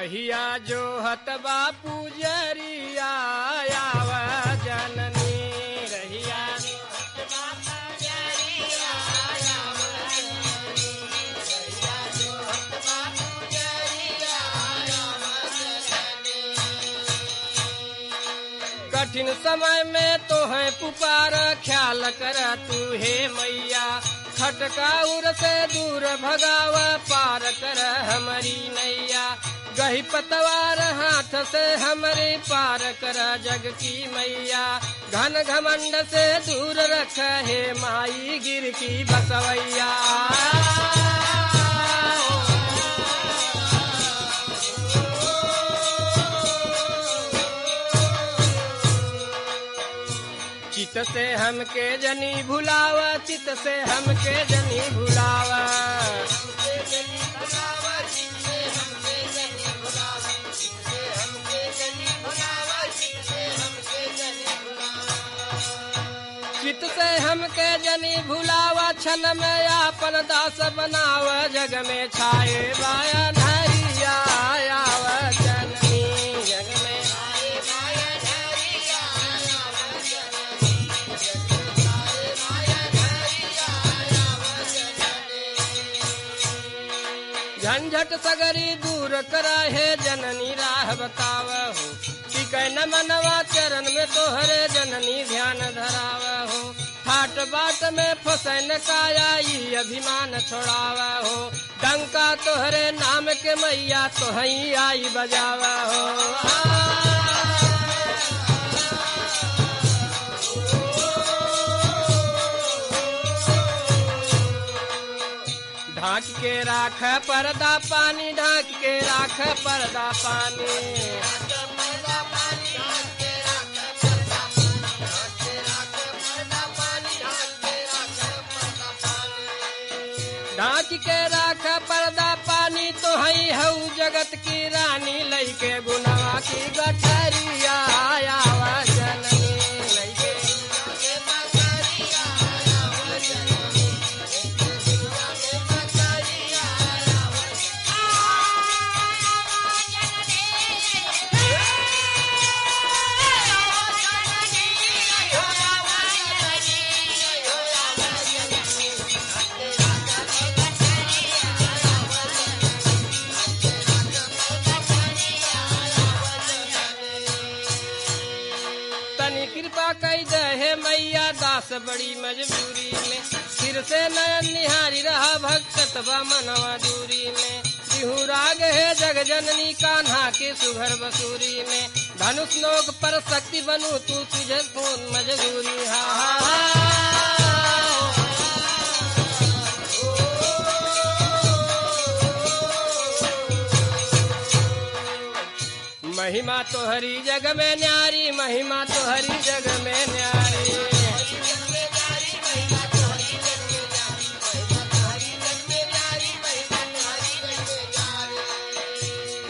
रहिया जो हतबा पूजरिया आव जननी रहिया जो हतबा पूजरिया आव जननी रहिया जो हतबा पूजरिया आव जननी। कठिन समय में तो है पुकार ख्याल कर तू हे मैया खटका उर से दूर भगाव पार कर हमारी नैया गही पतवार हाथ से हमारे पार कर जग की मैया घन घमंड से दूर रख हे माई गिर की बसवैया। चित से हमके जनी भुलावा चित से हमके जनी भुलावा चित से हमके जनी भुलावा छन में आपन दास बनाव जग में छाए बाया नरिया आव जननी जग में झंझट सगरी दूर करा है जननी राह बताव हो टिकै न मनवा चरण में तोहरे जननी ध्यान धराव हो फाट बाट में फसन काया अभिमान छोड़ाव हो डंका तोहरे नाम के मैया तोहई आई बजाव हो। ढाक के राख पर्दा पानी ढाक के राख पर्दा पानी ढाक के राख पर्दा पानी तो हई हऊ जगत की रानी लइके गुनावा की गठरिया आव जननी लइके कृपा कई दे मैया दास बड़ी मजबूरी में सिर से नयन निहारी रहा भक्तवा मनवा दूरी में बिहू राग है जग जननी कान्हा के सुघर बसूरी में धनुष नोक पर शक्ति बनू तू तुझे कौन मजबूरी हा महिमा तो हरी जग में न्यारी महिमा तो हरी जग में न्यारी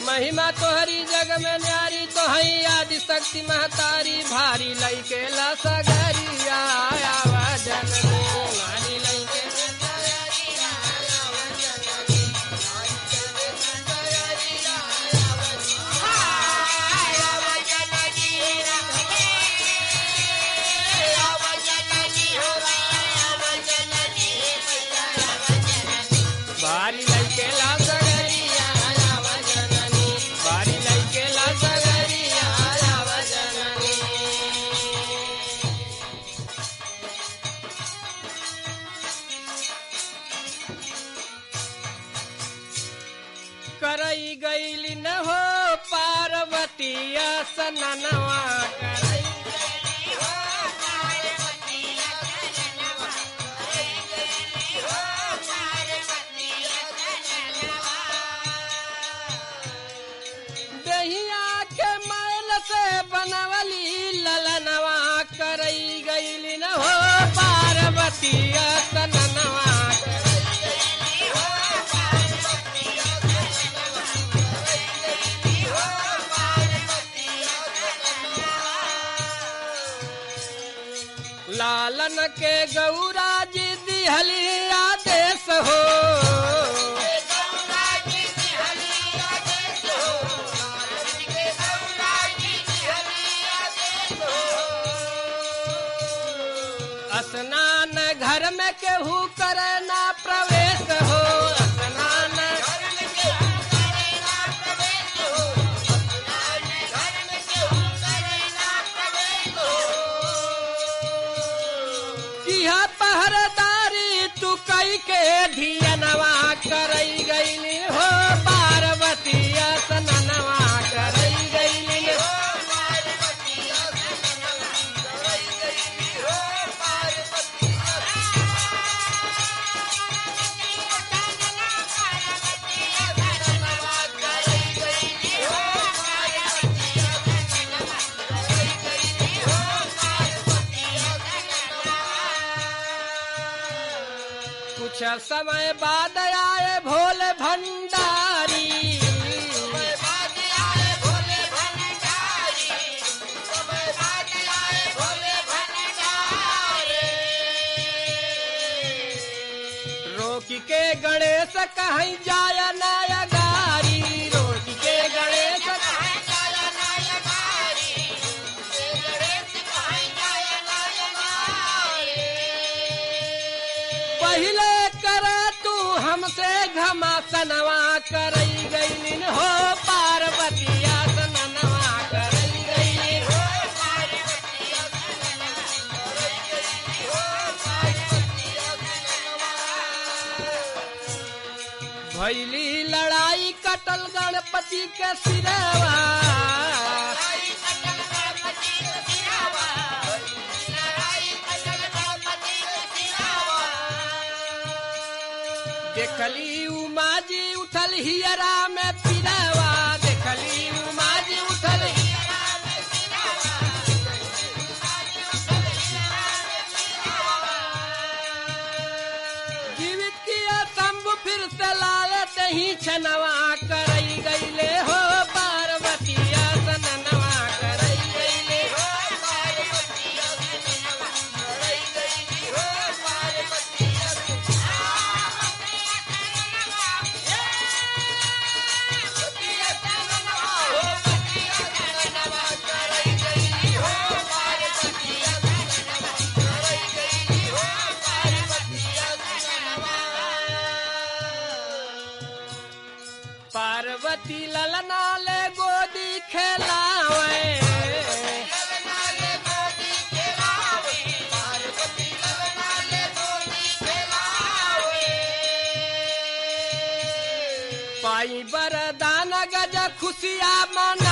महिमा तो हरी जग में न्यारी तो हई आदि शक्ति महतारी भारी लइके लसगरिया आव जननी भारी लइके भारी लइके लसगरिया आव जननी भारी लइके लसगरिया आव जननी। करई गईली न हो पार्वती सननवा करई बनवली ललनवा करई गईली न हो पार्वती सननवा लालन के गौरा जी दिहली आदेश हो केहू करे ना प्रवेश हो स्नान घर में केहू करे ना प्रवेश हो स्नान घर में केहू करे ना प्रवेश हो किहा पहरेदारी तू कई के धियनवा करई गईली हो पार्वती स्नानवा करई गईली हो कुछ समय बाद आए भोले भंडारी समय बाद आए भोले भंडारी समय बाद आए भोले भंडारी रोक के गणेश कहीं जाया नाया गारी रोक के गणेश कहीं जाया नाया गारी गणेश कहीं जाया नाया गारी पहले हमसे घमासनवा करई गईलिन हो पार्वतिया सननवा करई गईलिन हो पार्वतिया सननवा करई गईलिन हो पार्वतिया सननवा भइली लड़ाई कटल गणपति के सिरवा देखली उमा जी उठल हियरा में पिरावा देखली उमा जी उठल हियरा में पिरावा जीवित किया शंभु फिर से लालत ही छनवा करई गईले हो पार्वतिया सननवा करई गईले हो पार्वतिया सननवा करई गईले हो पार्वतिया पार्वती ललना ले गोदी खेलावे ललना ले गोदी खेलावे पार्वती ललना ले गोदी खेलावे पाई वरदान गज खुशियां मन